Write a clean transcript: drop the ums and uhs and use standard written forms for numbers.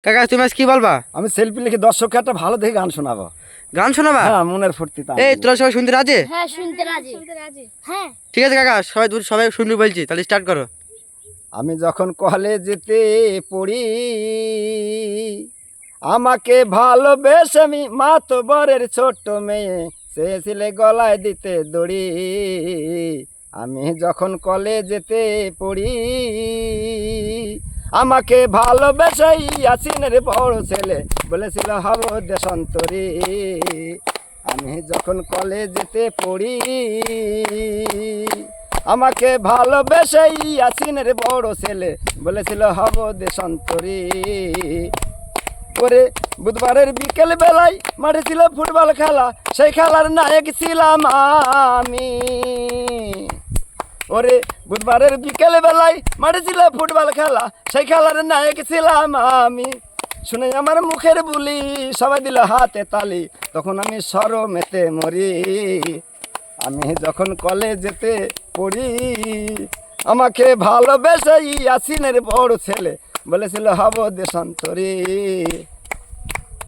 কাকা তুমি আজ কি বলবা? আমি সেলফি লিখে দর্শককে একটা ভালো দেখে গান শোনাবো। গান শোনাবা? হ্যাঁ, মনের ফুর্তি। এই তোরা সবাই শুনতে রাজি? হ্যাঁ শুনতে রাজি। হ্যাঁ ঠিক আছে কাকা, সবাই শুনবি বলছি, তাহলে স্টার্ট করো। আমি যখন কলেজেতে পড়ি, আমাকে ভালোবেসে আমি মাতবরের ছোট্ট মেয়ে চেয়েছিলে গলায় দিতে দড়ি। আমি যখন কলেজেতে পড়ি, আমাকে ভালোবেসে ইয়াসিনের বড় ছেলে বলেছিল হব দেশান্তরী। আমি যখন কলেজেতে পড়ি, আমাকে ভালোবেসে ইয়াসিনের বড় ছেলে বলেছিল হব দেশান্তরী। ওরে বুধবারের বিকেল বেলায় মাঠে ছিল ফুটবল খেলা, সেই খেলার নায়ক ছিলাম আমি। ওরে বুধবারের বিকেল বেলায় মাঠে ছিল ফুটবল খেলা, সেই খেলার নায়ক ছিলাম আমি। শুনে আমার মুখের বুলি সবাই দিল হাতে তালি, তখন আমি শরমেতে মরি। আমি যখন কলেজেতে পড়ি, আমাকে ভালোবেসে ইয়াসিনের বড় ছেলে বলেছিল হব দেশান্তরী।